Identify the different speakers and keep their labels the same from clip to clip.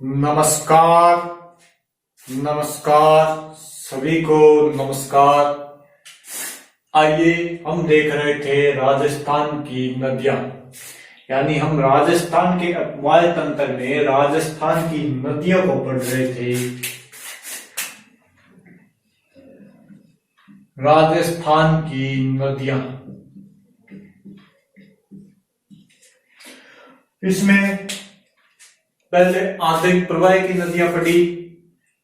Speaker 1: नमस्कार। नमस्कार सभी को नमस्कार। आइए, हम देख रहे थे राजस्थान की नदियां, यानी हम राजस्थान के अपवाय तंत्र में राजस्थान की नदियों को पढ़ रहे थे। राजस्थान की नदियां, इसमें पहले आंतरिक प्रवाह की नदियां पढ़ी,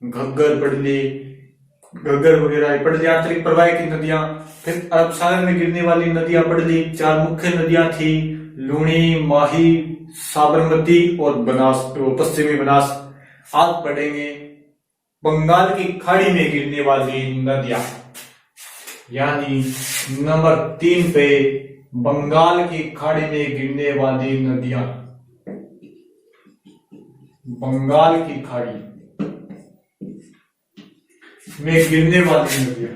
Speaker 1: घग्गर पढ़ ली, घग्गर वगैरह पढ़ ली आंतरिक प्रवाह की नदियां। फिर अरब सागर में गिरने वाली नदियां पढ़ ली। 4 मुख्य नदियां थी, लूणी, माही, साबरमती और बनास, पश्चिमी बनास। आज पढ़ेंगे बंगाल की खाड़ी में गिरने वाली नदियां, यानी नंबर 3 पे बंगाल की खाड़ी में गिरने वाली नदियां। बंगाल की खाड़ी में गिरने वाली नदियां।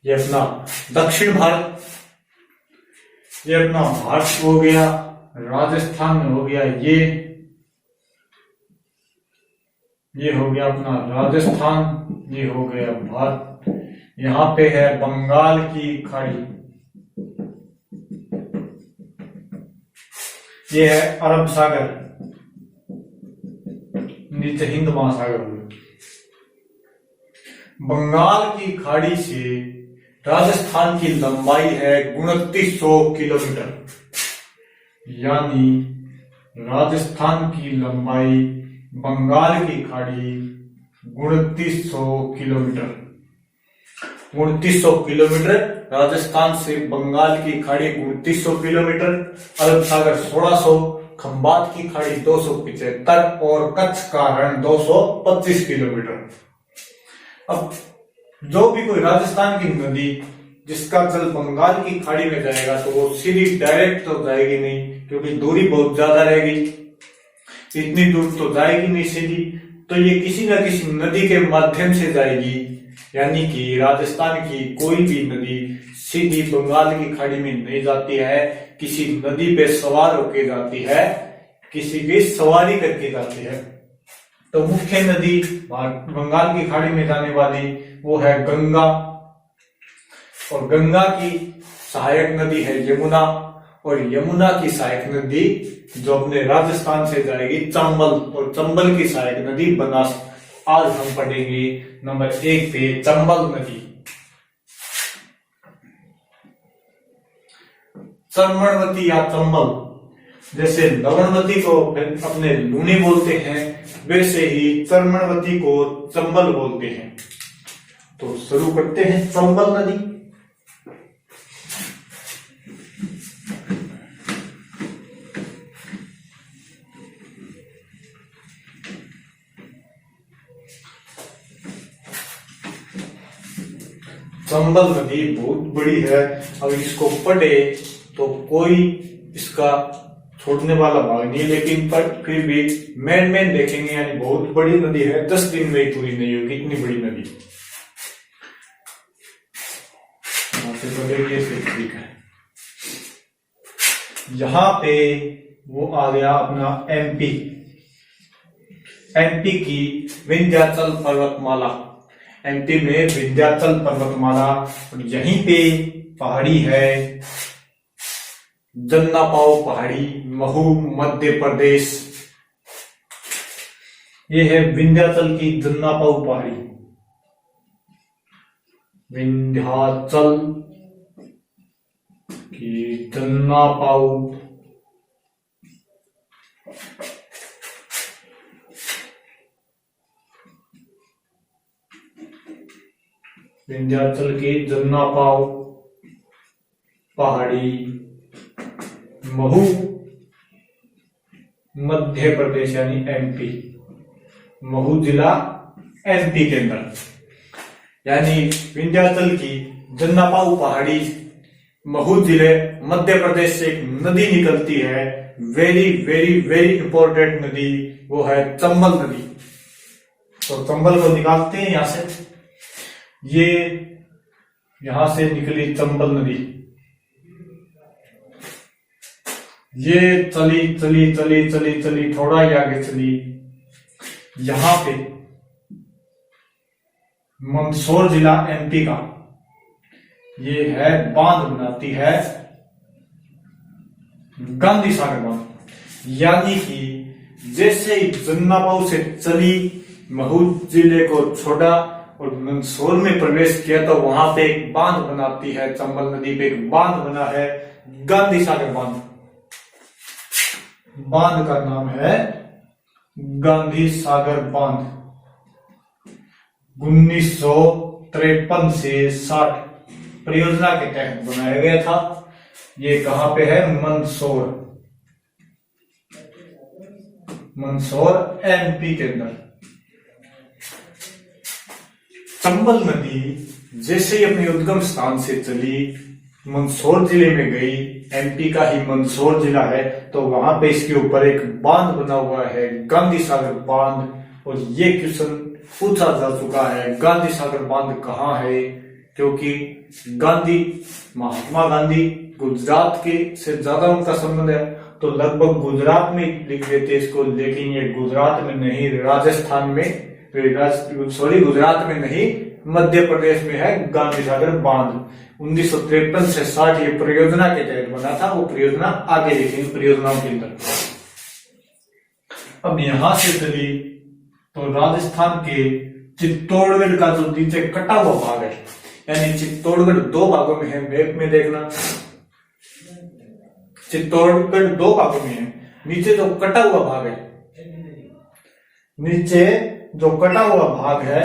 Speaker 1: ये अपना दक्षिण भारत, ये अपना भारत हो गया, राजस्थान में हो गया ये हो गया अपना राजस्थान, ये हो गया भारत। यहां पे है बंगाल की खाड़ी, ये है अरब सागर, नीचे हिंद महासागर। बंगाल की खाड़ी से राजस्थान की लंबाई है 2900 किलोमीटर, यानी राजस्थान की लंबाई बंगाल की खाड़ी 2900 किलोमीटर। 2900 किलोमीटर राजस्थान से बंगाल की खाड़ी 2900 किलोमीटर, अरब सागर 1600, खंबात की खाड़ी 275 और कच्छ का रण 225 किलोमीटर। अब जो भी कोई राजस्थान की नदी जिसका जल बंगाल की खाड़ी में जाएगा तो वो सीधी डायरेक्ट तो जाएगी नहीं, क्योंकि दूरी बहुत ज्यादा रहेगी, इतनी दूर तो जाएगी नहीं सीधी, तो ये किसी न किसी नदी के माध्यम से जाएगी। यानी कि राजस्थान की कोई भी नदी सीधी बंगाल की खाड़ी में नहीं जाती है, किसी नदी पे सवार होके जाती है, किसी की सवारी करके जाती है। तो मुख्य नदी बंगाल की खाड़ी में जाने वाली वो है गंगा, और गंगा की सहायक नदी है यमुना, और यमुना की सहायक नदी जो अपने राजस्थान से जाएगी चंबल, और चंबल की सहायक नदी बनास। आज हम पढ़ेंगे नंबर 1 पे चंबल नदी। चर्मणवती या चंबल, जैसे लवणवती को अपने लूणी बोलते हैं, वैसे ही चर्मणवती को चंबल बोलते हैं। तो शुरू करते हैं चंबल नदी। चंबल नदी बहुत बड़ी है, अब इसको पढ़े तो कोई इसका छोड़ने वाला भाग नहीं, लेकिन पर फिर भी मेन देखेंगे, यानी बहुत बड़ी नदी है, 10 दिन में ही पूरी नहीं होगी इतनी बड़ी नदी। ठीक है, यहां पे वो आ गया अपना एमपी की विंध्याचल पर्वतमाला। एमपी में विंध्याचल पर्वतमाला, और यहीं पे पहाड़ी है जन्नापाव पहाड़ी, महू मध्य प्रदेश। ये है विंध्याचल की जन्नापाव पहाड़ी, विंध्याचल की जन्नापाव विंध्याचल की जन्नापाव पहाड़ी, महू मध्य प्रदेश यानी एमपी, महू जिला एमपी के अंदर। यानी विंध्याचल की जन्नापाव पहाड़ी, महू जिले मध्य प्रदेश से एक नदी निकलती है, वेरी वेरी वेरी इंपॉर्टेंट नदी, वो है चंबल नदी। तो चंबल को निकालते हैं यहां से। ये यहां से निकली चंबल नदी, ये चली चली चली चली चली थोड़ा ही आगे चली, यहां पे मंदसौर जिला एमपी का ये है बांध बनाती है गांधी सागर बांध। यानी कि जैसे ही जन्नापाऊ से चली, महू जिले को छोड़ा और मंदसौर में प्रवेश किया, तो वहां पे एक बांध बनाती है, चंबल नदी पे एक बांध बना है, गांधी सागर बांध। बांध का नाम है गांधी सागर बांध। 1953 से 60 परियोजना के तहत बनाया गया था। ये कहां पे है? मंदसौर, मंदसौर एमपी के अंदर। चंबल नदी जैसे ही अपने उद्गम स्थान से चली, मंदसौर जिले में गई, एमपी का ही मंदसौर जिला है, तो वहां पे इसके ऊपर एक बांध बना हुआ है, गांधी सागर बांध। और ये क्वेश्चन पूछा जा चुका है, गांधी सागर बांध कहाँ है? क्योंकि गांधी, महात्मा गांधी गुजरात के से ज्यादा उनका संबंध है, तो लगभग गुजरात में लिख देते इसको, लेकिन ये गुजरात में नहीं, राजस्थान में, सॉरी गुजरात में नहीं, मध्य प्रदेश में है गांधी सागर बांध। 1953 से 60 ये परियोजना के तहत बना था। वो परियोजना आगे देखेंगे परियोजनाओं के अंदर। अब यहां से चली तो राजस्थान के चित्तौड़गढ़ का जो नीचे कटा हुआ भाग है, यानी चित्तौड़गढ़ दो भागों में है, मैप में देखना, चित्तौड़गढ़ दो भागों में है। नीचे जो कटा हुआ भाग है, नीचे जो कटा हुआ भाग है,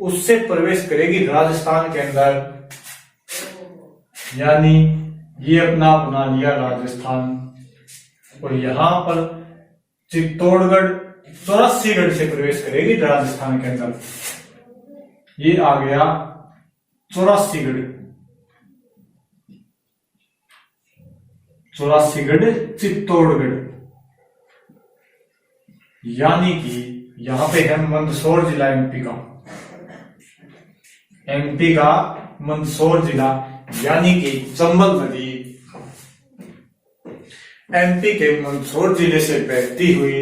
Speaker 1: उससे प्रवेश करेगी राजस्थान के अंदर। यानी ये अपना बना लिया राजस्थान, और यहां पर चित्तौड़गढ़ 84गढ़ से प्रवेश करेगी राजस्थान के अंदर। ये आ गया 84गढ़, 84गढ़ चित्तौड़गढ़। यानी कि यहां पे है मंदसौर जिला एमपी का, एमपी का मंदसौर जिला। यानी कि चंबल नदी एमपी के मंदसौर जिले से बहती हुई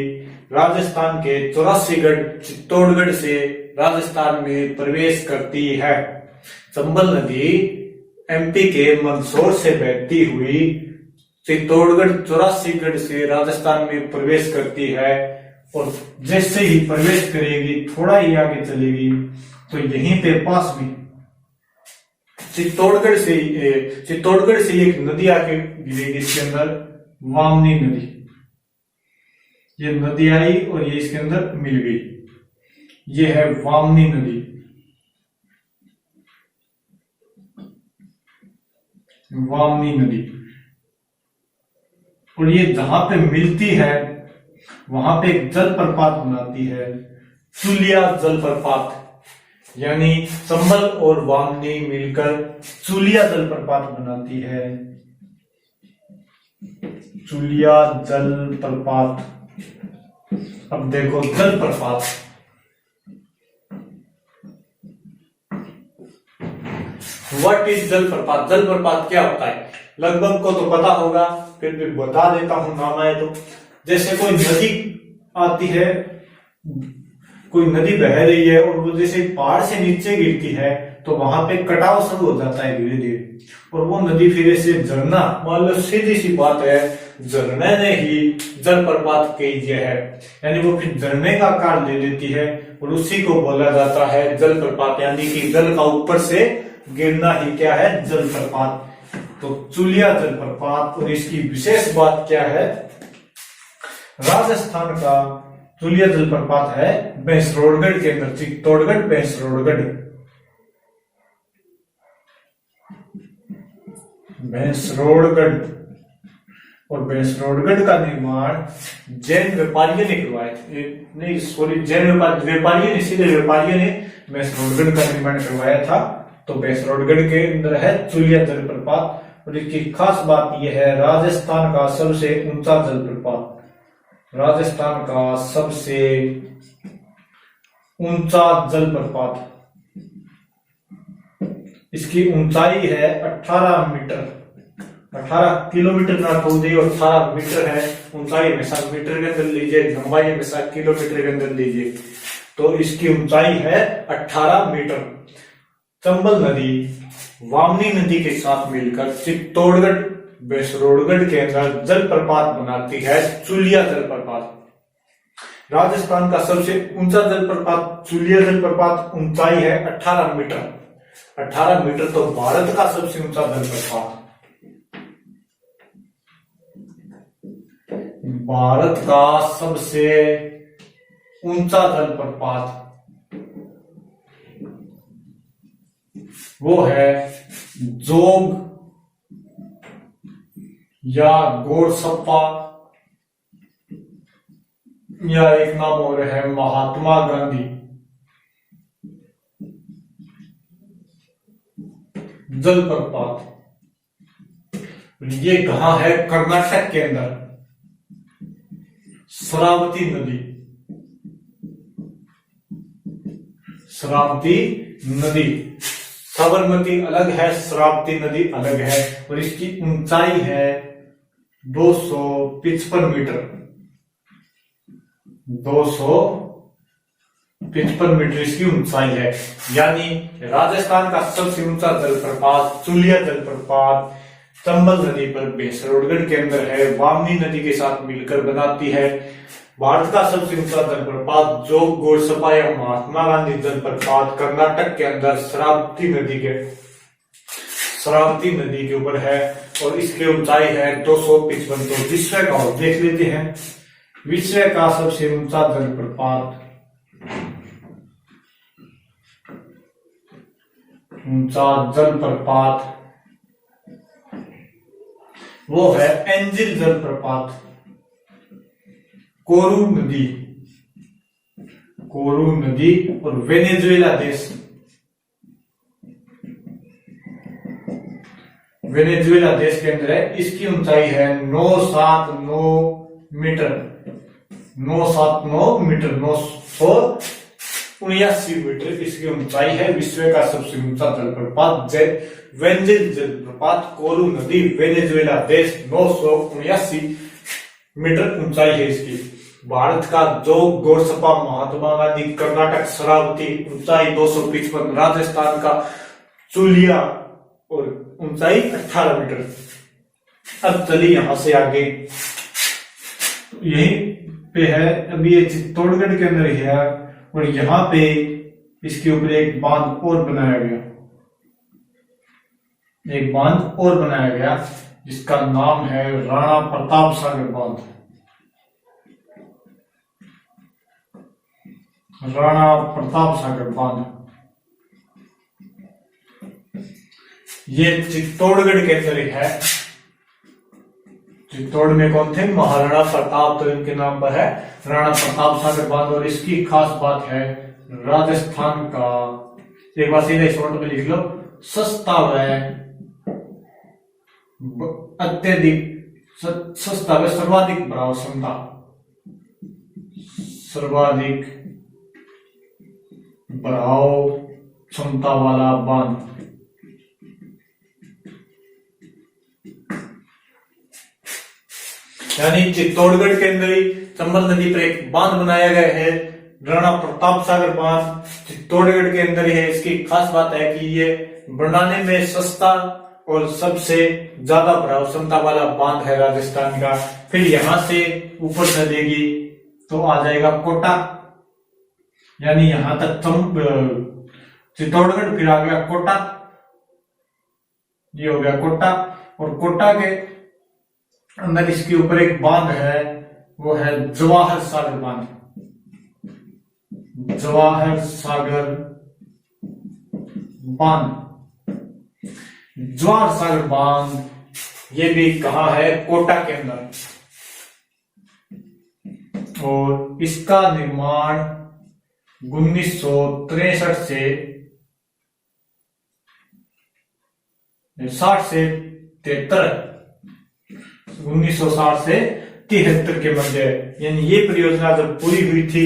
Speaker 1: राजस्थान के 84गढ़ चित्तौड़गढ़ से राजस्थान में प्रवेश करती है। चंबल नदी एमपी के मंदसौर से बहती हुई चित्तौड़गढ़ 84गढ़ से राजस्थान में प्रवेश करती है, और जैसे ही प्रवेश करेगी, थोड़ा ही आगे चलेगी, तो यहीं पे पास में चित्तौड़गढ़ से एक नदी आके गिरेगी इसके अंदर, वामनी नदी। ये नदी आई और ये इसके अंदर मिल गई, ये है वामनी नदी। वामनी नदी, और ये जहां पे मिलती है वहां पे एक जलप्रपात बनाती है, चुलिया जलप्रपात। यानी चंबल और वामनी मिलकर चुलिया जलप्रपात बनाती है, चुलिया जलप्रपात। अब देखो जलप्रपात, व्हाट इज जलप्रपात? जलप्रपात क्या होता है? लगभग को तो पता होगा, फिर भी बता देता हूं नाम आए तो। जैसे कोई नदी आती है, कोई नदी बह रही है, और वो जैसे पहाड़ से नीचे गिरती है, तो वहां पे कटाव शुरू हो जाता है धीरे धीरे, और वो नदी फिर से झरना, मान लो सीधी सी बात है, झरने ने ही जलप्रपात कही है, यानी वो फिर झरने का आकार ले लेती है, और उसी को बोला जाता है जलप्रपात। यानी कि जल का ऊपर से गिरना ही क्या है? जलप्रपात। तो चुलिया जलप्रपात। और इसकी विशेष बात क्या है? राजस्थान का चुलिया जलप्रपात है भैंसरोडगढ़ के अंदर, चित्तौड़गढ़ भैंसरोडगढ़, भैंसरोडगढ़। और भैंसरोडगढ़ का निर्माण जैन व्यापारियों ने करवाया, नहीं सॉरी, जैन व्यापारियों ने, सीधे व्यापारियों ने भैंसरोडगढ़ का निर्माण करवाया था। तो भैंसरोडगढ़ के अंदर है चुलिया जलप्रपात। और इसकी खास बात यह है, राजस्थान का सबसे ऊंचा जलप्रपात, राजस्थान का सबसे ऊंचा जलप्रपात। इसकी ऊंचाई है 18 मीटर। 18 किलोमीटर ना तो दी, 18 मीटर है। ऊंचाई हमेशा मीटर के अंदर लीजिए, लंबाई हमेशा किलोमीटर के अंदर लीजिए। तो इसकी ऊंचाई है 18 मीटर। चंबल नदी वामनी नदी के साथ मिलकर चित्तौड़गढ़ बेसरोडगढ़ के अंदर जलप्रपात बनाती है, चुलिया जलप्रपात। राजस्थान का सबसे ऊंचा जलप्रपात चुलिया जलप्रपात, ऊंचाई है 18 मीटर। 18 मीटर तो भारत का सबसे ऊंचा जलप्रपात। भारत का सबसे ऊंचा जलप्रपात वो है जोग या गोरसप्पा, या एक नाम और है महात्मा गांधी जलप्रपात। ये कहां है? कर्नाटक के अंदर। शरावती नदी, शरावती नदी, साबरमती अलग है, शरावती नदी अलग है। और इसकी ऊंचाई है 255 मीटर। 255 मीटर इसकी ऊंचाई है। यानी राजस्थान का सबसे ऊंचा जलप्रपात चुलिया जलप्रपात चंबल नदी पर बेसरोडगढ़ के अंदर है, वामनी नदी के साथ मिलकर बनाती है। भारत का सबसे ऊंचा जलप्रपात जोग गोरसपा या महात्मा गांधी जलप्रपात कर्नाटक के अंदर शरावती नदी के ऊपर है और इसकी ऊंचाई है 255। तो विश्व का और देख लेते हैं। विश्व का सबसे ऊंचा जलप्रपात, ऊंचा जलप्रपात वो है एंजिल जलप्रपात। कोरू नदी और वेनेजुएला देश के अंदर है। इसकी ऊंचाई है 979 मीटर। 979 मीटर इसकी ऊंचाई है। विश्व का सबसे ऊंचा जलप्रपात वेंजिल जलप्रपात, कोरू नदी, वेनेजुएला देश, 979 मीटर ऊंचाई है इसकी। भारत का जोग गोरसपा महात्मा गांधी कर्नाटक शरावती ऊंचाई 255, राजस्थान का चुलिया और ऊंचाई 18 मीटर। अब चलिए यहां से आगे, यहीं पे है, अभी ये चित्तौड़गढ़ के अंदर ही है और यहाँ पे इसके ऊपर एक बांध और बनाया गया, जिसका नाम है राणा प्रताप सागर बांध। राणा प्रताप सागर बांध ये चित्तौड़गढ़ के अंदर ही है। चित्तौड़ में कौन थे? महाराणा प्रताप, तो इनके नाम पर है राणा प्रताप सागर बांध। और इसकी खास बात है राजस्थान का, एक बार सीधे शॉर्ट में लिख लो, सस्ता व अत्यधिक सस्ता व सर्वाधिक भराव क्षमता, सर्वाधिक भराव क्षमता वाला बांध। यानी चित्तौड़गढ़ के अंदर ही चंबल नदी पर एक बांध बनाया गया है, राणा प्रताप सागर बांध चित्तौड़गढ़ के अंदर ही है। इसकी खास बात है कि ये बनाने में सस्ता और सबसे ज्यादा भराव क्षमता वाला बांध है राजस्थान का। फिर यहां से ऊपर चलेगी तो आ जाएगा कोटा, यानी यहां तक चित्तौड़गढ़, फिर आ गया कोटा, ये हो गया कोटा। और कोटा के अंदर इसके ऊपर एक बांध है, वो है जवाहर सागर बांध। जवाहर सागर बांध, जवाहर सागर बांध ये भी कहां है? कोटा के अंदर। और इसका निर्माण 1963 से 60 से 73, 1960 से 73 के मध्य, यानी ये परियोजना जब पूरी हुई थी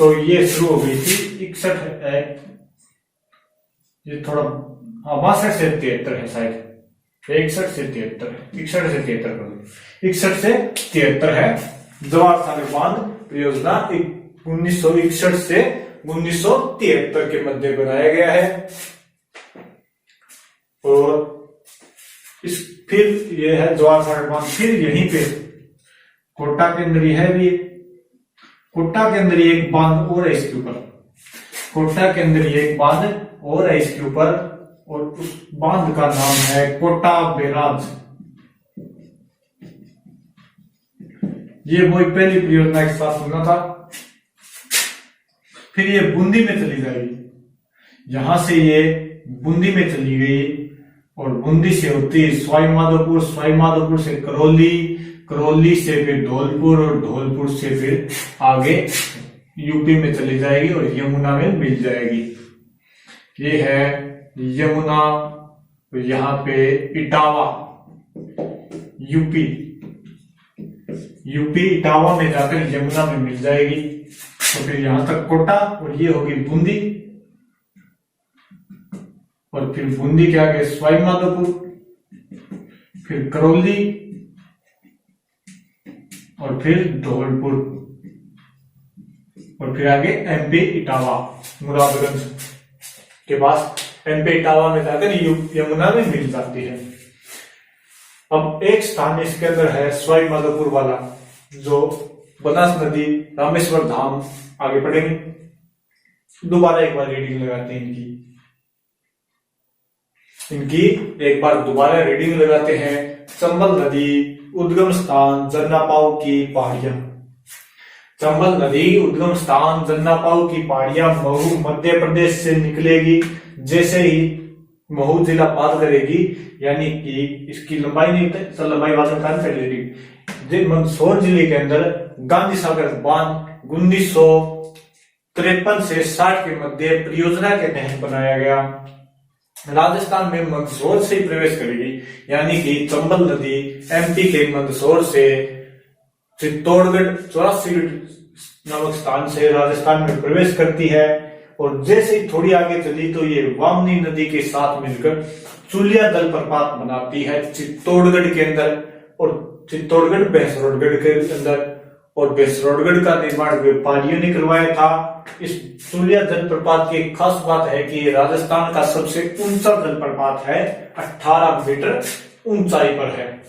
Speaker 1: तो ये शुरू हो गई थी 61, ये थोड़ा 62 से 73 है शायद, 61 से 73 है, 61 से 73 करो, 61 से 73 है जवाहर सागर बांध परियोजना 1961 से 1973 के मध्य बनाया गया है। और इस फिर ये है जवाहर सागर बांध। फिर यहीं पे कोटा के अंदर है भी, कोटा के अंदर एक बांध और है इसके ऊपर, कोटा के अंदर एक बांध और है इसके ऊपर, और उस बांध का नाम है कोटा बैराज। ये वो पहली परियोजना के साथ सुना था। फिर ये बूंदी में चली जाएगी, यहां से ये बूंदी में चली गई और बूंदी से होती सवाई माधोपुर, सवाई माधोपुर से करौली, करौली से फिर धौलपुर और धौलपुर से फिर आगे यूपी में चली जाएगी और यमुना में मिल जाएगी। ये है यमुना, यहाँ पे इटावा, यूपी, यूपी इटावा में जाकर यमुना में मिल जाएगी। तो फिर यहां तक कोटा, और ये होगी बूंदी, और फिर बूंदी के आगे सवाई माधोपुर, फिर करौली और फिर धौलपुर, और फिर आगे एमपी इटावा, मुरादगंज के पास एमपी इटावा में जाकर यमुना में मिल जाती है। अब एक स्थान इसके अंदर है सवाई माधोपुर वाला, जो बनास नदी, रामेश्वर धाम, आगे पढ़ेंगे। दोबारा एक बार रीडिंग लगाते हैं इनकी एक बार दोबारा रीडिंग लगाते हैं। चंबल नदी उद्गम स्थान जन्नापाव की पहाड़ियां, चंबल नदी उद्गम स्थान जन्नापाव की पहाड़ियां महू मध्य प्रदेश से निकलेगी। जैसे ही महू जिला पार करेगी, यानी कि इसकी लंबाई नहीं, तो लंबाई वाला कर लेगी। मंदसौर जिले के अंदर गांधी सागर बांध 1953 से 60 के मध्य परियोजना के तहत बनाया गया। राजस्थान में मंदसौर से ही प्रवेश करेगी, यानी कि चंबल नदी एमपी के मंदसौर से चित्तौड़गढ़ 84 नामक स्थान से राजस्थान में प्रवेश करती है। और जैसे ही थोड़ी आगे चली तो ये वामनी नदी के साथ मिलकर चुलिया जलप्रपात बनाती है चित्तौड़गढ़ के अंदर, और चित्तौड़गढ़ भैंसरोडगढ़ के अंदर, और भैंसरोडगढ़ का निर्माण व्यापारियों ने करवाया था। इस चुलिया जलप्रपात की खास बात है कि राजस्थान का सबसे ऊंचा जलप्रपात है, 18 मीटर ऊंचाई पर है।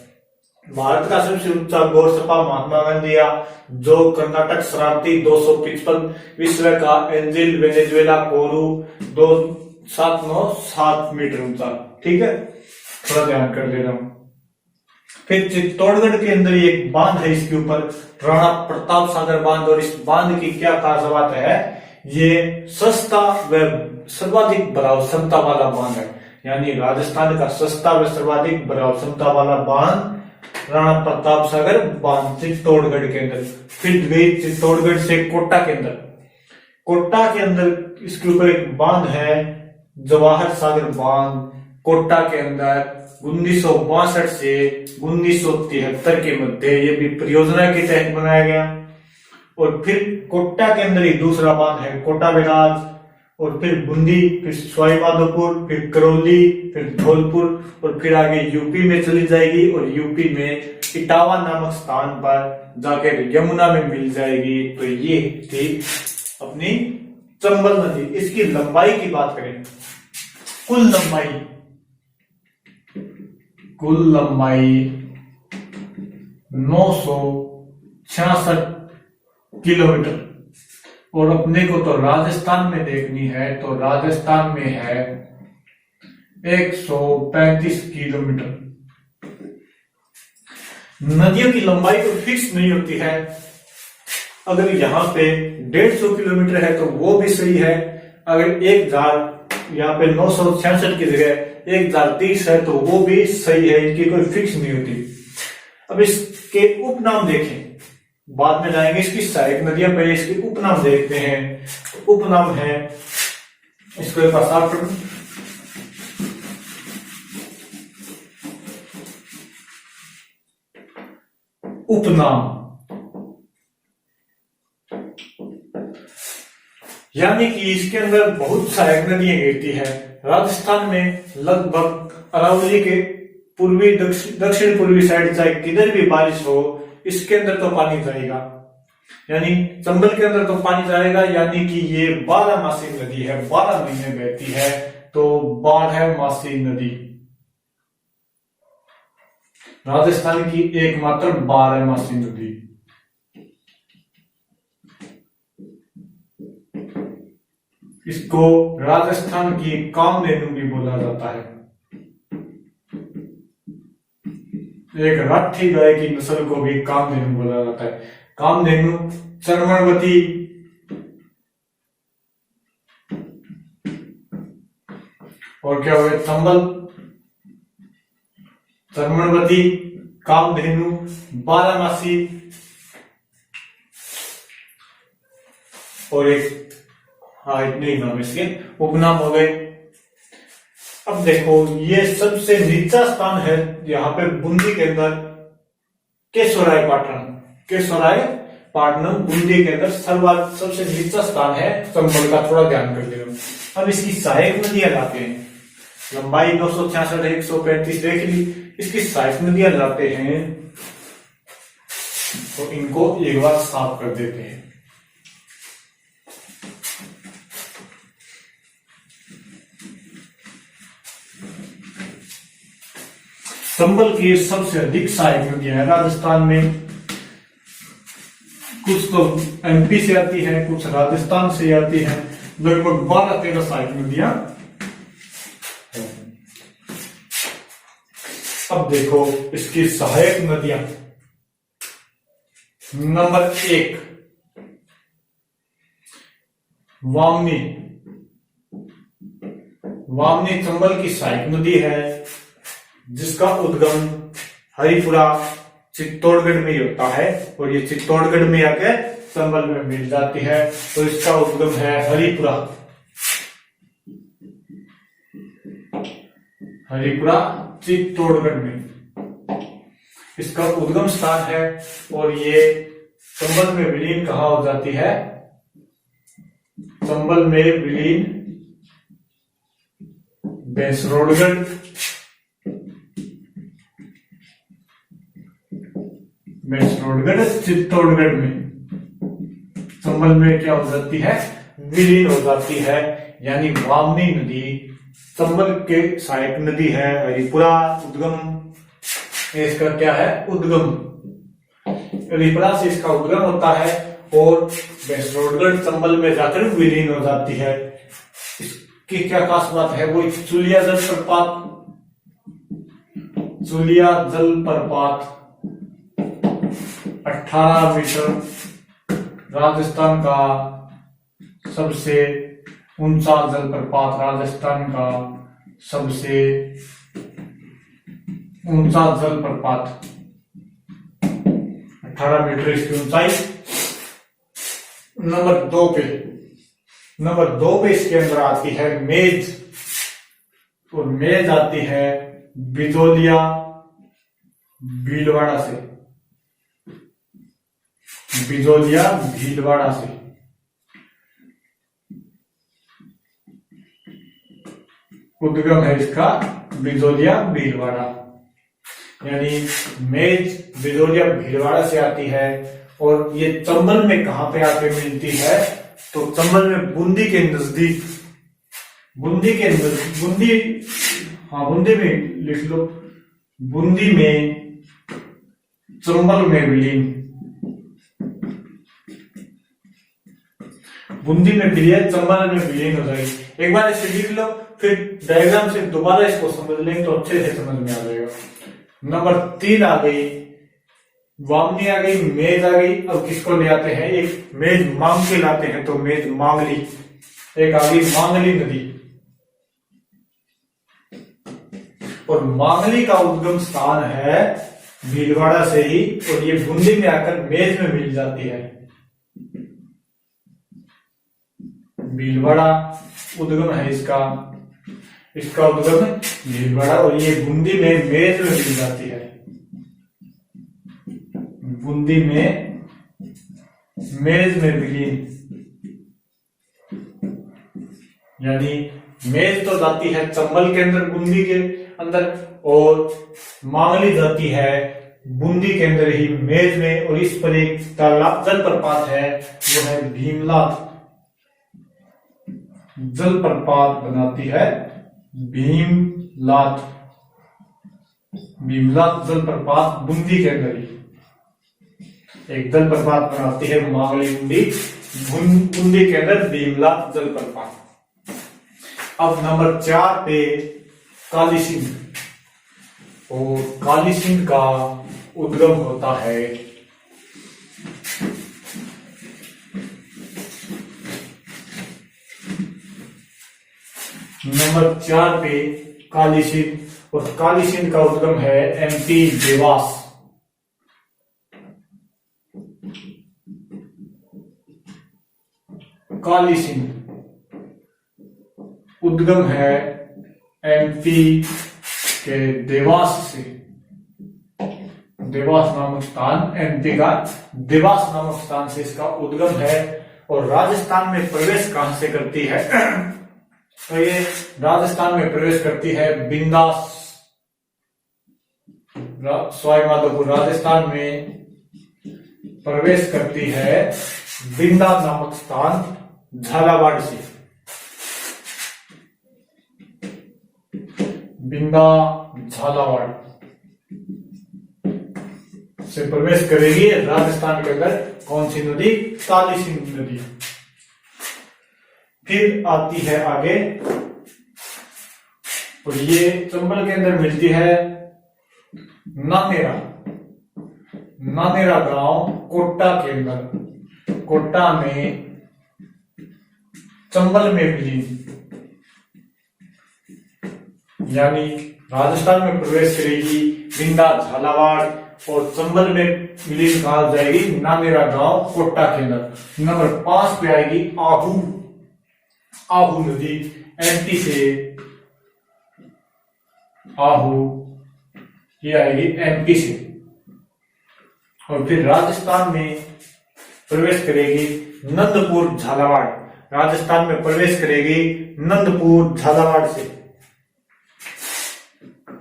Speaker 1: भारत का सबसे ऊंचा गोरसपा महात्मा गांधी, जो कर्नाटक शराब्दी 255, विश्व का एंजिल वेनेजुएला कोरू 2797 मीटर ऊंचा। ठीक है, थोड़ा ध्यान कर ले रहा हूं। फिर चित्तौड़गढ़ के अंदर एक बांध है, इसके ऊपर राणा प्रताप सागर बांध, और इस बांध की क्या खास बात है, ये सस्ता व सर्वाधिक भराव क्षमता वाला बांध है, यानी राजस्थान का सस्ता व सर्वाधिक भराव क्षमता वाला बांध राणा प्रताप सागर बांध चित्तौड़गढ़ के अंदर। फिर गई चित्तौड़गढ़ से कोटा के अंदर, कोटा के अंदर इसके ऊपर एक बांध है जवाहर सागर बांध, कोटा के अंदर 1962 से 1973 के मध्य ये भी परियोजना के तहत बनाया गया। और फिर कोटा के अंदर ही दूसरा बांध है कोटा बैराज, और फिर बूंदी, फिर सवाई माधोपुर, फिर करौली, फिर धौलपुर, और फिर आगे यूपी में चली जाएगी, और यूपी में इटावा नामक स्थान पर जाकर यमुना में मिल जाएगी। तो ये थी अपनी चंबल नदी। इसकी लंबाई की बात करें, कुल लंबाई 966 किलोमीटर। और अपने को तो राजस्थान में देखनी है, तो राजस्थान में है 135 किलोमीटर। नदियों की लंबाई तो फिक्स नहीं होती है, अगर यहाँ पे 150 किलोमीटर है तो वो भी सही है, अगर 1000 यहाँ पे 966 की जगह 1030 है तो वो भी सही है, इनकी कोई फिक्स नहीं होती। अब इसके उपनाम देखें, बाद में जाएंगे इसकी सहायक नदियां, पहले इसके उपनाम देखते हैं। उपनाम है, इसको एक बार साफ करूं, उपनाम यानी कि इसके अंदर बहुत सहायक नदियां गिरती है। राजस्थान में लगभग अरावली के पूर्वी दक्षिण पूर्वी साइड चाहे किधर भी बारिश हो, इसके अंदर तो पानी जाएगा, यानी चंबल के अंदर तो पानी जाएगा। यानी कि ये 12 मासी नदी है, 12 महीने बहती है, तो 12 मासी नदी राजस्थान की एकमात्र 12 मासी नदी। इसको राजस्थान की कामधेनु भी बोला जाता है। एक राठी गाय की नस्ल को भी कामधेनु बोला जाता है। कामधेनु चर्मणवती और क्या हुआ, चंबल, चर्मणवती, कामधेनु, 12 मासी और एक, हाँ इतने ही नाम इसके उपनाम हो गए। अब देखो ये सबसे नीचा स्थान है यहाँ पे बूंदी के अंदर, केशवराय पाटन, केशवराय पाटनम बूंदी के अंदर सबसे नीचा स्थान है चंबल का, थोड़ा ध्यान कर लेना। अब इसकी सहायक नदियां लाते हैं, लंबाई 266 135 देख ली, इसकी सहायक नदियां लाते हैं, तो इनको एक बार साफ कर देते हैं। चंबल की सबसे अधिक सहायक नदियां है राजस्थान में, कुछ तो एमपी से आती है, कुछ राजस्थान से आती है, लगभग 12-13 सहायक नदियां। अब देखो इसकी सहायक नदियां, नंबर 1 वामनी। वामनी चंबल की सहायक नदी है, जिसका उद्गम हरिपुरा चित्तौड़गढ़ में ही होता है, और ये चित्तौड़गढ़ में आके चंबल में मिल जाती है, तो इसका उद्गम है हरिपुरा, हरिपुरा चित्तौड़गढ़ में इसका उद्गम स्थान है, और ये चंबल में विलीन कहाँ हो जाती है, चंबल में विलीन भैंसरोडगढ़, भैंसरोडगढ़ चित्तौड़गढ़ में चंबल में क्या हो जाती है, विलीन हो जाती है। यानी वामनी नदी चंबल के सहायक नदी है, हरिपुरा उद्गम, इसका क्या है, उद्गम, हरिपुरा से इसका उद्गम होता है, और भैंसरोडगढ़ चंबल में जाकर विलीन हो जाती है। इसकी क्या खास बात है, वो चुलिया जलप्रपात, चुलिया जलप्रपात 18 मीटर, राजस्थान का सबसे ऊंचा जलप्रपात, राजस्थान का सबसे ऊंचा जलप्रपात, 18 मीटर इसकी ऊंचाई। नंबर 2 पे इसके अंदर आती है मेज, और मेज आती है बिजोलिया भीलवाड़ा से, बिजोलिया भीलवाड़ा से। उद्गम है इसका बिजोलिया भीलवाड़ा, यानी मेज बिजोलिया भीलवाड़ा से आती है, और ये चंबल में कहां पे आके मिलती है, तो चंबल में बूंदी के नजदीक, बूंदी में लिख लो, बूंदी में चंबल में विलीन, बूंदी में विलीन, चंबल में विलीन हो जाएगी। एक बार इसे लिख लो, फिर डायग्राम से दोबारा इसको समझ लेंगे तो अच्छे से समझ में आ जाएगा। नंबर 3 आ गई, वामनी आ गई, मेज आ गई। अब किसको ले आते हैं, एक मेज मांग के लाते हैं, तो मेज मांगली, एक आ गई मांगली नदी, और मांगली का उद्गम स्थान है भीलवाड़ा से ही, और ये बूंदी में आकर मेज में मिल जाती है। भीलवाड़ा उद्गम है इसका उद्गम भीलवाड़ा, और ये बूंदी में मेज में मिल जाती है, बूंदी में मेज में विलीन। यानी मेज तो जाती है चंबल के अंदर बूंदी के अंदर, और मांगली जाती है बूंदी के अंदर ही मेज में। और इस पर एक जलप्रपात है, वो है भीमलात। जलप्रपात बनाती है भीमलात। भीमलात जलप्रपात बूंदी के अंदर ही एक जलप्रपात बनाती है मांगली बूंदी के अंदर भीमलात जलप्रपात। अब नंबर 4 पे काली सिंध। और काली सिंध का उद्गम होता है नंबर 4 पे काली सिंध, और काली सिंध का उद्गम है एमपी देवास। काली सिंध उद्गम है एमपी के देवास से। देवास नामक स्थान, एमपी का देवास नामक स्थान से इसका उद्गम है। और राजस्थान में प्रवेश कहां से करती है? तो ये राजस्थान में प्रवेश करती है बिंदास, सवाई माधोपुर राजस्थान में प्रवेश करती है बिंदा नामक स्थान झालावाड़ से। बिंदा झालावाड़ से प्रवेश करेगी राजस्थान के अंदर। कौन सी नदी? काली सिंध नदी। फिर आती है आगे, और ये चंबल के अंदर मिलती है नानेरा। नानेरा गांव कोटा के अंदर, कोटा में चंबल में मिली, यानी राजस्थान में प्रवेश करेगी बिंदा झालावाड़, और चंबल में विलीन कहा जाएगी नानेरा गांव कोटा के अंदर। नंबर 5 पे आएगी आहू। आहू नदी एमपी से, आहू ये आएगी एमपी से। और फिर राजस्थान में प्रवेश करेगी नंदपुर झालावाड़। राजस्थान में प्रवेश करेगी नंदपुर झालावाड़ से।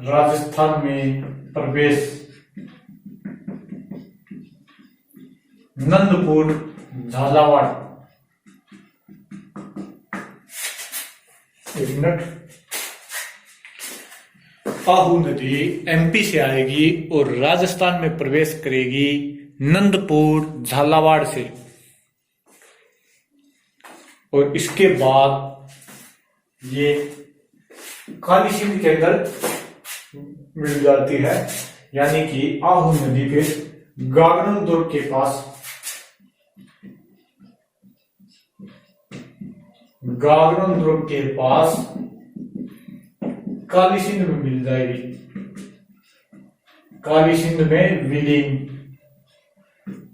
Speaker 1: राजस्थान में प्रवेश नंदपुर झालावाड़। एक मिनट। आहू नदी एमपी से आएगी और राजस्थान में प्रवेश करेगी नंदपुर झालावाड़ से। और इसके बाद ये काली सिंध के अंदर मिल जाती है, यानी कि आहू नदी के गागरन दुर्ग के पास, गागरन दुर्ग के पास काली सिंध में मिल जाएगी। काली सिंध में विलीन।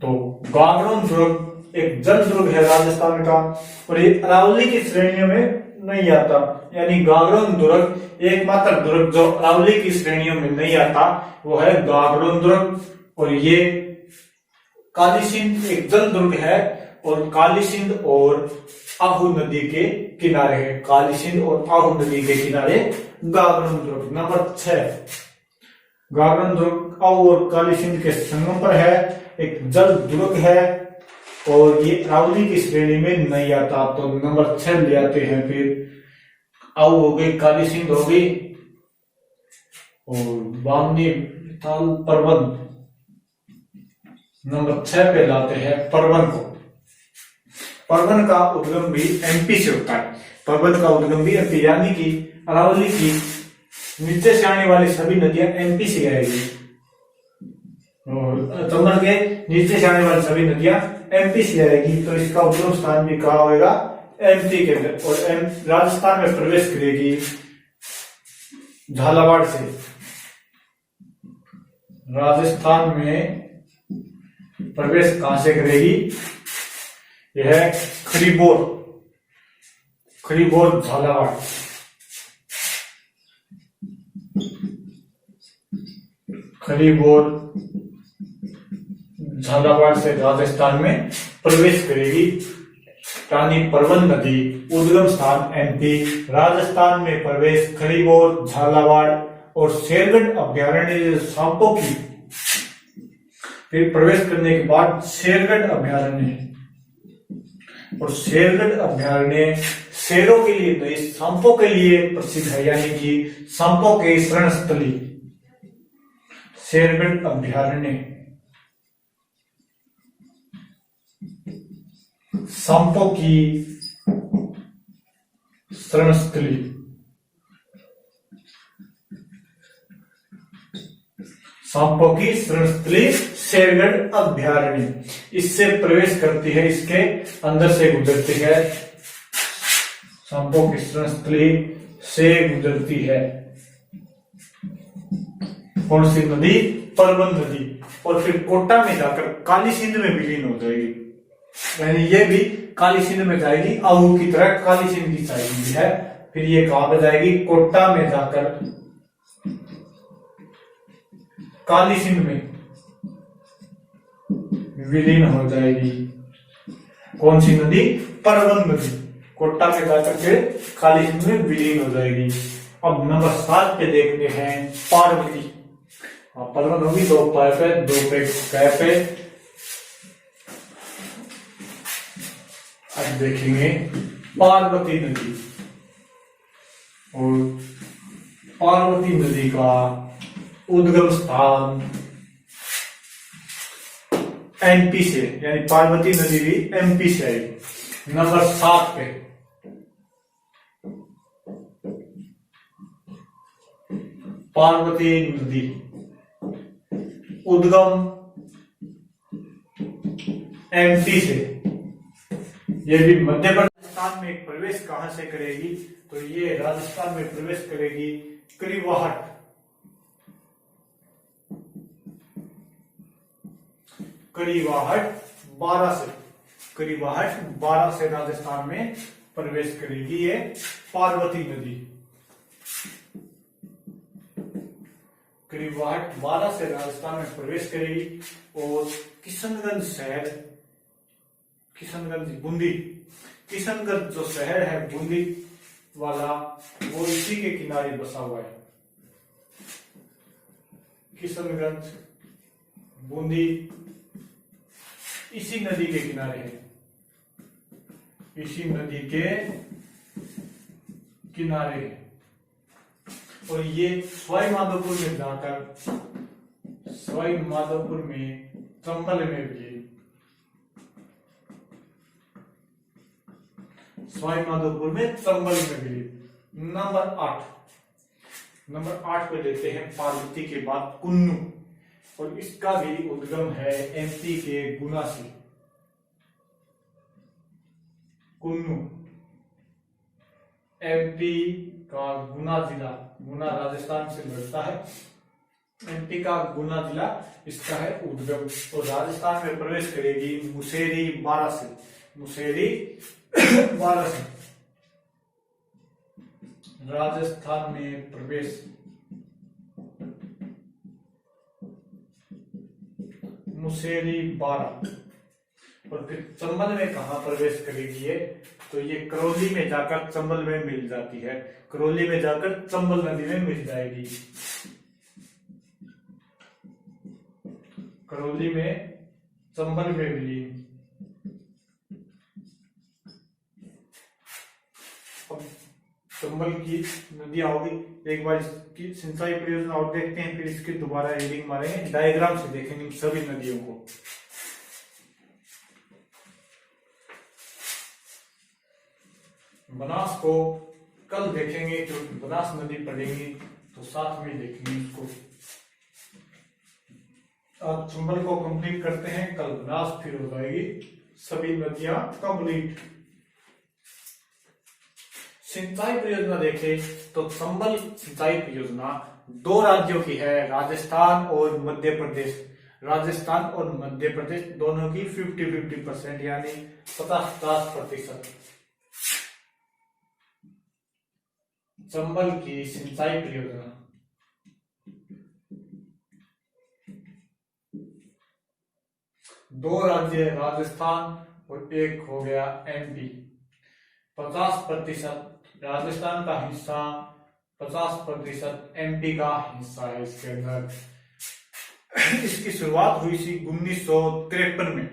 Speaker 1: तो गागरन दुर्ग एक जल दुर्ग है राजस्थान का, और ये अरावली की श्रेणियों में नहीं आता। यानी गागरन दुर्ग एकमात्र दुर्ग जो अरावली की श्रेणियों में नहीं आता, वो है गागरन दुर्ग। और ये काली सिंध एक जल दुर्ग है, और काली सिंध और आहू नदी के किनारे है। काली सिंध और आहू नदी के किनारे गागरन दुर्ग। नंबर 6 गागरन दुर्ग आहू और काली सिंध के संगम पर है, एक जल दुर्ग है, और ये अरावली की श्रेणी में नहीं आता। तो नंबर 6 ले आते हैं। फिर आहू हो गई, काली सिंध हो गई, और बामनी ताल परवन। नंबर 6 पे लाते हैं परवन को। परवन का उद्गम भी एमपी से होता है। परवन का उद्गम भी एमपी, यानी कि अरावली की नीचे से आने वाली सभी नदियां एमपी से आएगी, और चंबल के नीचे से आने वाली सभी नदियां एमपी से आएगी। तो इसका उद्गम स्थान भी कहा होगा एमपी के अंदर। और राजस्थान में प्रवेश करेगी झालावाड़ से। राजस्थान में प्रवेश कहां से करेगी? यह है खरीबोर। खरीबोर झालावाड़। खरीबोर झालावाड़ से राजस्थान में प्रवेश करेगी रानी परवन नदी, उद्गम स्थान एमपी, राजस्थान में प्रवेश खरीबोर, झालावाड़ और शेरगढ़ अभ्यारण्य सांपों की, फिर प्रवेश करने के बाद शेरगढ़ अभ्यारण्य, और शेरगढ़ अभ्यारण्य शेरों के लिए नहीं सांपों के लिए प्रसिद्ध है, यानी कि सांपों के शरण स्थली शेरगढ़ अभ्यारण्य, सांपों की शरण स्थली, सांपों की शरण स्थली शेरगढ़ अभ्यारण्य। इससे प्रवेश करती है, इसके अंदर से गुजरती है, सांपों की शरण स्थली से गुजरती है कौन सी नदी? परवन नदी, और फिर कोटा में जाकर काली सिंध में विलीन हो जाएगी, यानी ये भी काली सिंध में जाएगी, आऊ की तरह काली सिंध की साइड भी है। फिर ये कहां पे जाएगी? कोटा में जाकर काली सिंध में विलीन हो जाएगी। कौन सी नदी? परवन नदी, कोटा में जाकर के काली सिंध में विलीन हो जाएगी। अब नंबर 7 पे देखते हैं पार्वती। परवन होगी, 2 पाए पे 2 पे कै पे। अब देखेंगे पार्वती नदी, और पार्वती नदी का उद्गम स्थान एमपी से, यानी पार्वती नदी भी एमपी से आएगी। नंबर 7 पे पार्वती नदी उद्गम एमपी से, ये भी मध्य प्रदेश। राजस्थान में प्रवेश कहां से करेगी? तो ये राजस्थान में प्रवेश करेगी करीवाहट, करीवाहट 12 से, करीवाहट 12 से राजस्थान में प्रवेश करेगी ये पार्वती नदी। करीवाहट 12 से राजस्थान में प्रवेश करेगी, और किशनगंज शहर, किशनगंज बूंदी, किशनगंज जो शहर है बूंदी वाला, वो इसी के किनारे बसा हुआ है। किशनगंज बूंदी इसी नदी के किनारे है, इसी नदी के किनारे है। और ये सवाई माधोपुर में जाकर, सवाई माधोपुर में चंबल में भी, सवाई माधोपुर में चंबल में भी। नंबर 8, नंबर 8 पे देते हैं पार्वती के बाद कुन्नू, और इसका भी उद्गम है एमपी के गुना से। कुन्नू एमपी का गुना जिला, गुना राजस्थान से लगता है, एमपी का गुना जिला इसका है उद्गम। और राजस्थान में प्रवेश करेगी मुसेरी 12 से, मुसेरी 12 से राजस्थान में प्रवेश, मुसेरी 12। और फिर चंबल में कहा प्रवेश करेगी ये? तो ये करौली में जाकर चंबल में मिल जाती है, करौली में जाकर चंबल नदी में मिल जाएगी, करौली में चंबल में मिली। अब चंबल की नदियां होगी, एक बार इसकी सिंचाई परियोजना और देखते हैं, फिर इसकी दोबारा रीडिंग मारेंगे, डायग्राम से देखेंगे सभी नदियों को। बनास को कल देखेंगे, क्योंकि बनास नदी पड़ेगी तो साथ में देखेंगे इसको। अब चंबल को कंप्लीट करते हैं, कल बनास, फिर हो जाएगी सभी नदियां कंप्लीट। सिंचाई परियोजना देखें तो चंबल सिंचाई परियोजना 2 राज्यों की है, राजस्थान और मध्य प्रदेश। राजस्थान और मध्य प्रदेश दोनों की 50-50%, यानी 50-50%। चंबल की सिंचाई परियोजना 2 राज्य राजस्थान और एक हो गया एमपी। 50% राजस्थान का हिस्सा, 50% एमपी का हिस्सा है इसके अंदर। इसकी शुरुआत हुई थी 1953 में।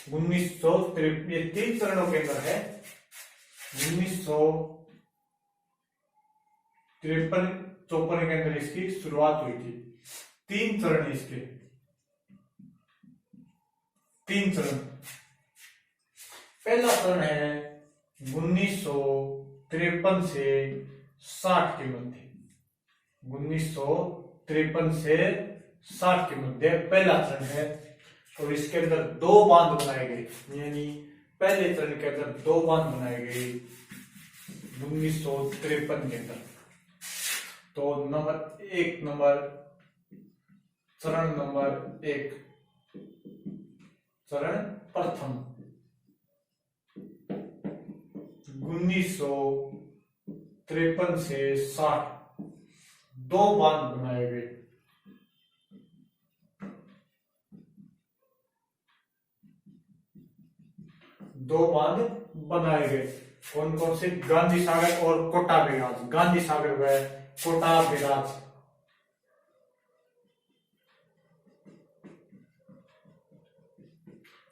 Speaker 1: 1953, ये 3 चरणों के अंदर है। 1953-54 के अंदर इसकी शुरुआत हुई थी। 3 चरण इसके, 3 चरण। पहला चरण है 1953 से 60 के मध्य। 1953 से 60 के मध्य पहला चरण है, और इसके अंदर 2 बांध बनाए गए। यानी पहले चरण के अंदर 2 बांध बनाए गए 1953 के अंदर। तो चरण नंबर 1, चरण प्रथम 1953 से 60 2 बांध बनाए गए। कौन कौन से? गांधी सागर और कोटा बैराज। गांधी सागर व कोटा बैराज।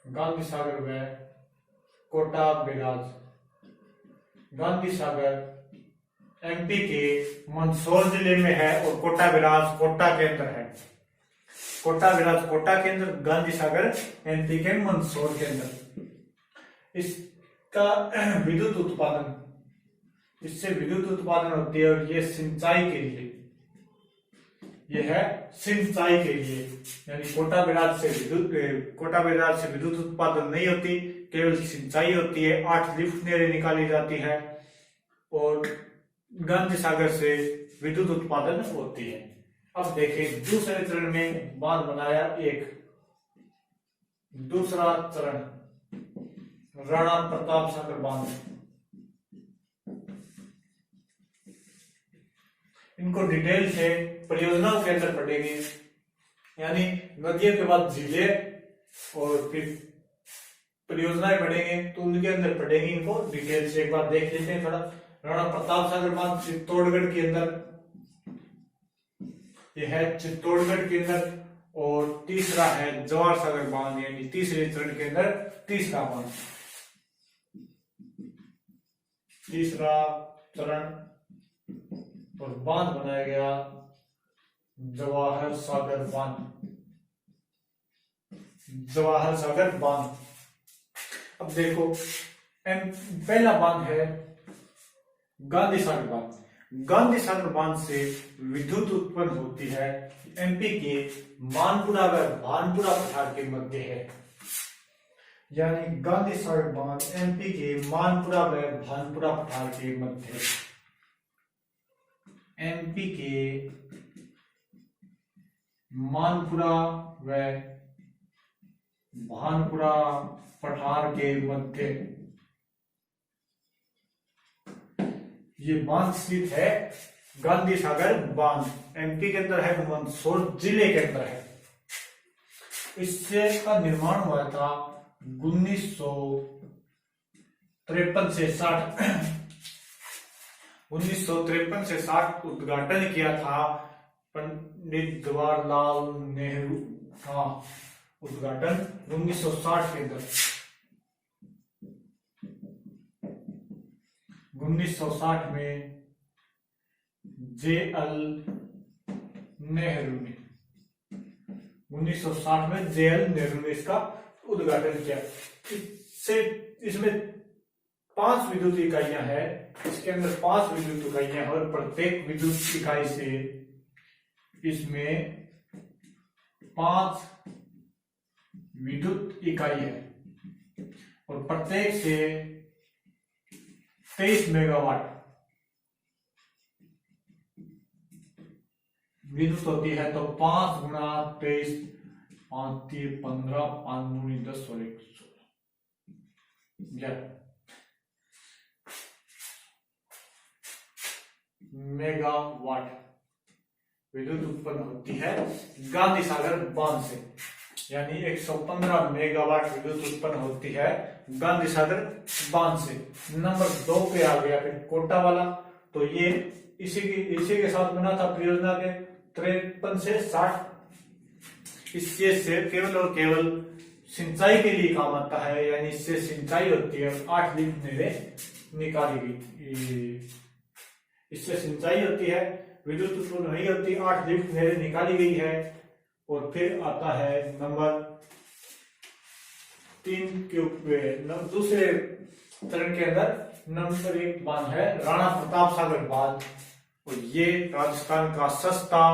Speaker 1: गांधी सागर व कोटा बैराज। गांधी सागर एमपी के मंदसौर जिले में है, और कोटा बैराज कोटा के अंदर है। कोटा बैराज कोटा के अंदर, गांधी सागर एमपी के मंदसौर के अंदर। इसका विद्युत उत्पादन, इससे विद्युत उत्पादन होती है, और ये सिंचाई के लिए, ये है सिंचाई के लिए। यानी कोटा बैराज से विद्युत उत्पादन नहीं होती, केवल सिंचाई होती है। 8 लिफ्ट नहरें निकाली जाती है, और गांधी सागर से विद्युत उत्पादन होती है। अब देखें दूसरे चरण में बांध बनाया 1। दूसरा चरण राणा प्रताप सागर बांध। इनको डिटेल से परियोजनाओं के अंदर पढ़ेंगे, यानी नदियों के बाद झीलें और फिर परियोजनाएं पढ़ेंगे, तो उनके अंदर पढ़ेंगे। इनको डिटेल से एक बार देख लेते हैं थोड़ा। राणा प्रताप सागर बांध चित्तौड़गढ़ के अंदर, यह है चित्तौड़गढ़ के अंदर। और तीसरा है जवाहर सागर बांध, यानी तीसरे चरण के अंदर तीसरा बांध। तीसरा चरण और बांध बनाया गया जवाहर सागर बांध। जवाहर सागर बांध। अब देखो, पहला बांध है गांधी सागर बांध। गांधी सागर बांध से विद्युत उत्पन्न होती है, एमपी के मानपुरा व भानपुरा पठार के मध्य है। यानी गांधी सागर बांध एमपी के मानपुरा व भानपुरा पठार के मध्य है। एमपी के मानपुरा व भानपुरा पठार के मध्य ये बांध स्थित है। गांधी सागर बांध एमपी के अंदर है, मंदसौर जिले के अंदर है। इससे का निर्माण हुआ था 1953 से 60। 1953 से 60 उद्घाटन किया था पंडित जवाहरलाल नेहरू का। उद्घाटन 1960 के अंदर, 1960 में JL नेहरू ने, 1960 में JL नेहरू ने इसका उद्घाटन किया। इसमें 5 विद्युत इकाइयां हैं। इसके अंदर 5 विद्युत इकाइयां, और प्रत्येक विद्युत इकाई से इसमें 5 विद्युत इकाई है, और प्रत्येक से 23 मेगावाट विद्युत होती है। तो 5 गुणा 23, 5 3 15, 5 दूनी 10 और 1 16 मेगावाट विद्युत उत्पन्न होती है गांधी सागर बांध से। यानी 115 मेगावाट विद्युत उत्पन्न होती है गांधी सागर बांध से। नंबर 2 पे आ गया फिर कोटा वाला, तो ये इसी के साथ बना था परियोजना के 53 से 60। इससे से केवल और केवल सिंचाई के लिए काम आता है, यानी इससे सिंचाई होती है। 8 लीटर नहरें निकाली गई, इससे सिंचाई होती है, विद्युत उत्पन्न नहीं होती। 8 लीटर नहरें निकाली गई है। और फिर आता है नंबर 3 के दूसरे चरण के अंदर नंबर 1 बांध है राणा प्रताप सागर बांध, और ये राजस्थान का सस्ता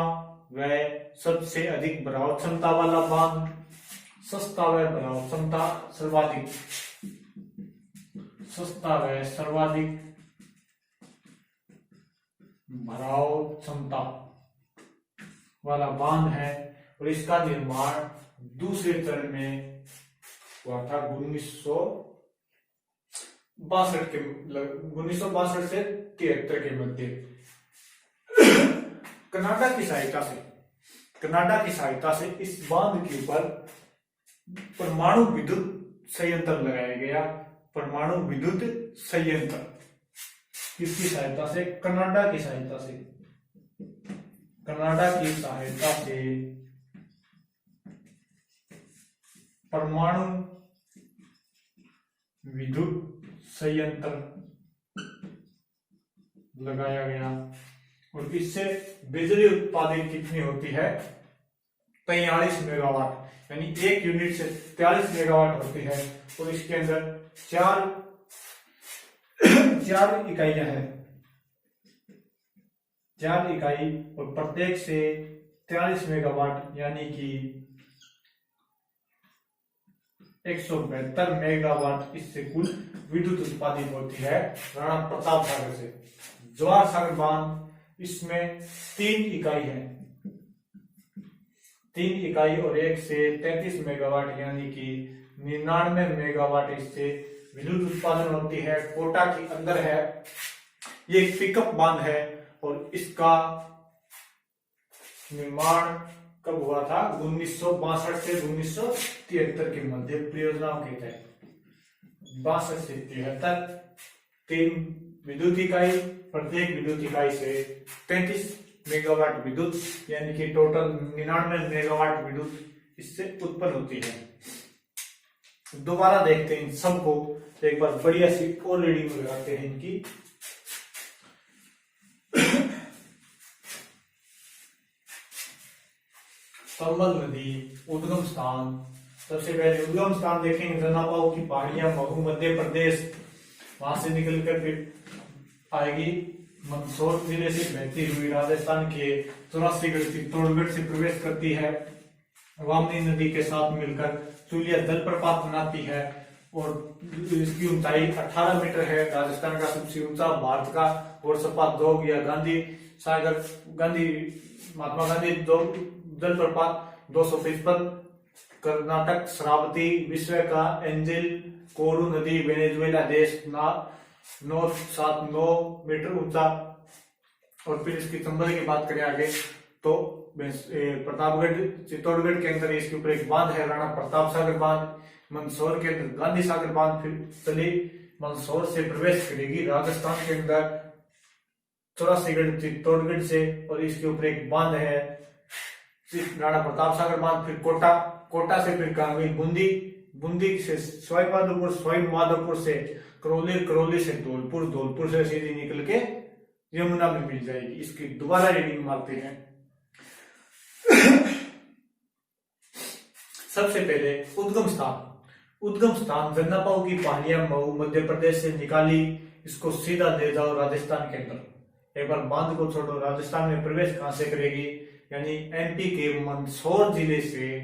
Speaker 1: व सबसे अधिक भराव क्षमता वाला बांध, सस्ता व भराव क्षमता सर्वाधिक, सस्ता व सर्वाधिक भराव क्षमता वाला बांध है। और इसका निर्माण दूसरे चरण में हुआ था 1962 से 73 के मध्य। कनाडा की सहायता से इस बांध के ऊपर परमाणु विद्युत संयंत्र लगाया गया। परमाणु विद्युत संयंत्र किसकी सहायता से? कनाडा की सहायता से। कनाडा की सहायता से परमाणु विद्युत संयंत्र लगाया गया। और इससे बिजली उत्पादन कितनी होती है? 43 मेगावाट, यानी एक यूनिट से 43 मेगावाट होती है। और इसके अंदर चार इकाइयां हैं, 4 इकाई, और प्रत्येक से 43 मेगावाट, यानी कि 172 मेगावाट इससे कुल विद्युत उत्पादित होती है राणा प्रताप सागर से। जवाहर सागर बांध, इसमें 3 इकाई है, 3 इकाई और 1 से 33 मेगावाट, यानी कि 99 मेगावाट इससे विद्युत उत्पादन होती है। कोटा के अंदर है, ये एक पिकअप बांध है। और इसका निर्माण कब हुआ था? 1962 से 1973 के मध्य परियोजनाओं के तहत। 62 से 73, 3 विद्युत इकाई, प्रत्येक विद्युत इकाई से 33 मेगावाट विद्युत, यानी कि टोटल 99 मेगावाट विद्युत इससे उत्पन्न होती है। दोबारा देखते हैं इन सबको, तो एक बार बढ़िया सी और रीडिंग लगाते हैं इनकी। संबल नदी उद्गम स्थान, सबसे पहले उद्गम स्थान देखेंगे जनापाऊ की पहाड़ियां, महू मध्य प्रदेश, वहां से निकलकर फिर आएगी मंदसौर जिले से बहती हुई राजस्थान के 84गढ़ चित्तौड़गढ़ से प्रवेश करती है, वामनी नदी के साथ मिलकर चुलिया जलप्रपात बनाती है। और इसकी ऊंचाई 18 मीटर है, राजस्थान का सबसे ऊंचा, भारत का घोड़सपा 2 या महात्मा गांधी 2 जलप्रपात 255, कर्नाटक श्रावती, विश्व का एंजल कोरू नदी, वेनेजुएला देश 979 मीटर ऊंचा। और फिर इसकी चंबल की बात करें आगे, तो प्रतापगढ़ चित्तौड़गढ़ के अंदर इसके ऊपर एक बांध है राणा प्रताप सागर बांध। मंदसौर के अंदर गांधी सागर बांध, फिर चली मंदसौर से प्रवेश करेगी राजस्थान के अंदर 84गढ़ चित्तौड़गढ़ से, और इसके ऊपर एक बांध है राणा प्रताप सागर बांध। फिर कोटा से फिर कहा गई बूंदी से सवाईमाधोपुर से करौली से धौलपुर से सीधी निकल के यमुना में मिल जाएगी। इसकी दोबारा रीडिंग मारते हैं। सबसे पहले उद्गम स्थान जन्नापाऊ की पहाड़ियां, महू मध्य प्रदेश से निकाली, इसको सीधा ले जाओ राजस्थान के अंदर। एक बार बांध को छोड़ो, राजस्थान में प्रवेश कहां से करेगी? यानी एमपी के मंदसौर जिले से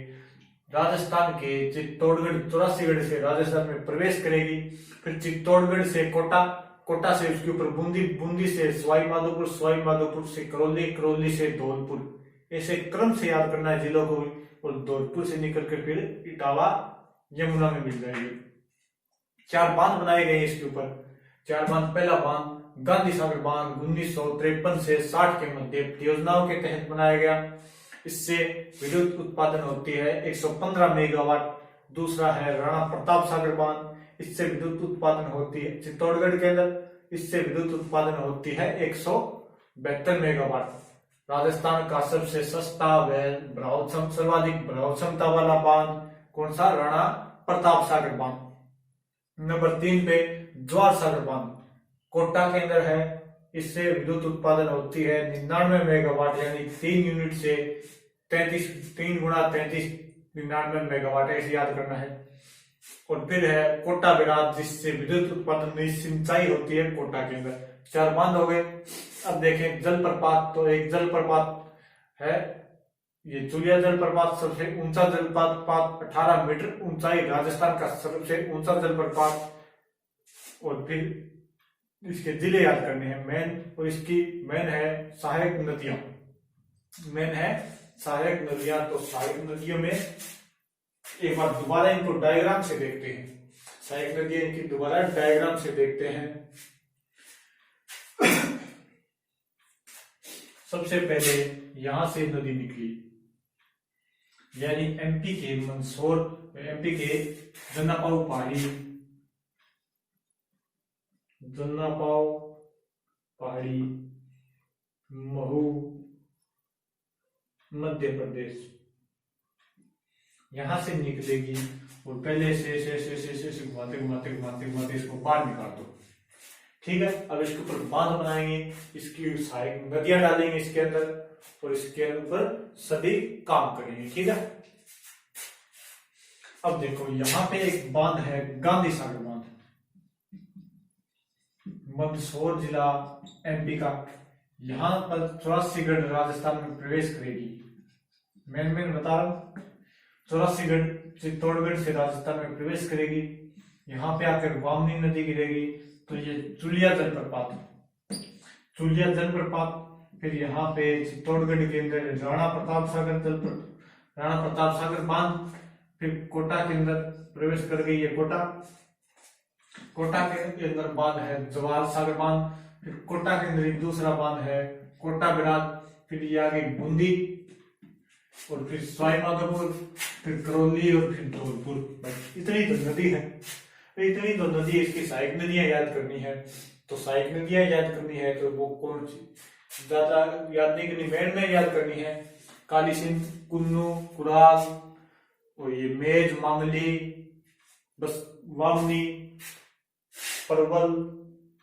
Speaker 1: राजस्थान के चित्तौड़गढ़ 84गढ़ से राजस्थान में प्रवेश करेगी। फिर चित्तौड़गढ़ से कोटा से उसके ऊपर बूंदी से सवाईमाधोपुर से करौली से धौलपुर, ऐसे क्रम से याद करना है जिलों को। और धौलपुर से निकलकर फिर इटावा यमुना में मिल जाएगी। 4 बांध बनाए गए इसके ऊपर। 4 बांध, पहला बांध गांधी सागर बांध 1953 से 60 के मध्य परियोजनाओं के तहत बनाया गया। इससे विद्युत उत्पादन होती है 115 मेगावाट। दूसरा है राणा प्रताप सागर बांध, इससे विद्युत उत्पादन होती है चित्तौड़गढ़ के अंदर, इससे विद्युत उत्पादन होती है 172 मेगावाट। राजस्थान का सबसे सस्ता व सर्वाधिक प्रभाव क्षमता वाला बांध कौन सा? राणा प्रताप सागर बांध। नंबर 3 पे ज्वार सागर बांध कोटा के अंदर है, इससे विद्युत उत्पादन होती है 99 मेगावाट, यानी 3 यूनिट से 3 गुणा 33 99 मेगावाट, ऐसे याद करना है। और फिर है कोटा बिराज, जिससे विद्युत उत्पादन में सिंचाई होती है कोटा के अंदर। 4 बांध हो गए। अब देखें जलप्रपात, तो एक जलप्रपात है ये चुलिया जलप्रपात, सबसे ऊंचा जलप्रपात 18 मीटर ऊंचाई, राजस्थान का सबसे ऊंचा जलप्रपात। और फिर इसके जिले याद करने हैं मेन, और इसकी मेन है सहायक नदियां, मेन है सहायक नदियां। तो सहायक नदियों में एक बार दोबारा इनको डायग्राम से देखते हैं, सहायक नदियां इनकी दोबारा डायग्राम से देखते हैं। सबसे पहले यहां से नदी निकली, यानी एमपी के मंदसौर, एमपी के जन्नापाव पहाड़ी, महू, मध्य प्रदेश, यहां से निकलेगी और पहले से घुमाते इसको पार निकाल दो। ठीक है, अब इसके ऊपर बांध बनाएंगे, इसकी सहायक नदियां डालेंगे इसके अंदर, और इसके ऊपर सभी काम करेंगे। ठीक है, अब देखो यहां पे एक बांध है गांधी सागर बांध, मंदसौर जिला एमपी का। यहां पर 84गढ़ राजस्थान में प्रवेश करेगी। मेन बता रहा हूं, 84गढ़ चित्तौड़गढ़ से राजस्थान में प्रवेश करेगी। यहां पे आकर वामनी नदी गिरेगी, तो ये चुलिया जलप्रपात। फिर यहाँ पे चित्तौड़गढ़ के अंदर राणा प्रताप सागर बांध। फिर कोटा के अंदर प्रवेश कर गई है कोटा के अंदर बांध है जवाहर सागर बांध। फिर कोटा के अंदर एक दूसरा बांध है कोटा बिराज। फिर ये आगे बूंदी, और फिर सवाई माधोपुर, फिर करौली, और फिर धौलपुर। इतनी तो नदी है, इतनी तो नदी, इसकी सहायक नदियां याद करनी है। तो सहायक नदियां याद करनी है तो वो कौन सी, ज्यादा याद नहीं करनी, मेन में याद करनी है। काली सिंध, कुन्नू, कुराल, और ये मेज, मांगली, बस वामनी, परवल,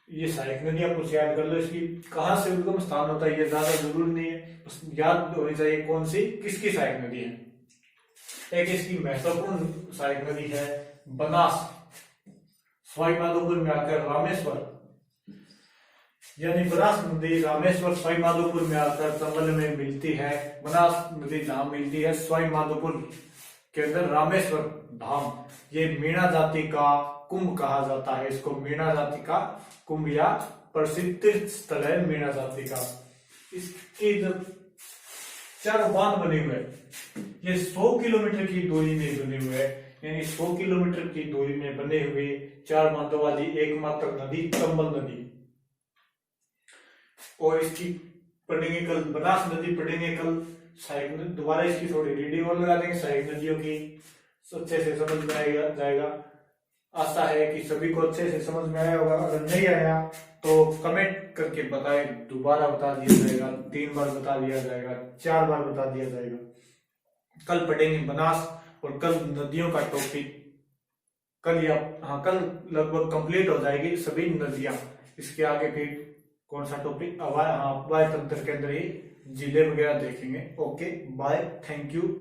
Speaker 1: ये सहायक नदियां कुछ याद कर लो। इसकी कहां से उद्गम स्थान होता है ये ज्यादा जरूरी नहीं है, बस याद होनी चाहिए कौन सी किसकी सहायक नदी है। एक इसकी महत्वपूर्ण सहायक नदी है बनास, सवाई माधोपुर में आकर रामेश्वर, यानी बनास नदी रामेश्वर सवाई माधोपुर में आकर संबल में मिलती है। बनास नदी जहां मिलती है सवाई माधोपुर के अंदर रामेश्वर धाम। ये मीणा जाति का कुंभ कहा जाता है इसको, मीणा जाति का कुंभ या प्रसिद्ध स्थल है मीणा जाति का। इसके जो 4 बांध बने हुए, ये 100 किलोमीटर की दूरी में बने हुए हैं, यानी 100 किलोमीटर की दूरी में बने हुए 4 बांधों वाली एकमात्र नदी चंबल नदी। और इसकी पढ़ेंगे कल, बनास नदी पढ़ेंगे कल। सहायक नदी दोबारा इसकी थोड़ी रीडिंग और लगा देंगे सहायक नदियों की, अच्छे से समझ में जाएगा। आशा है कि सभी को अच्छे से समझ में आया होगा। अगर नहीं आया तो कमेंट करके बताएं, दोबारा बता दिया जाएगा, 3 बार बता दिया जाएगा, 4 बार बता दिया जाएगा। कल पढ़ेंगे बनास, और कल नदियों का टॉपिक कल कल लगभग कंप्लीट हो जाएगी सभी नदियां। इसके आगे फिर कौन सा टॉपिक, अवाय तंत्र के अंदर ही जिले वगैरह देखेंगे। Okay bye, thank you.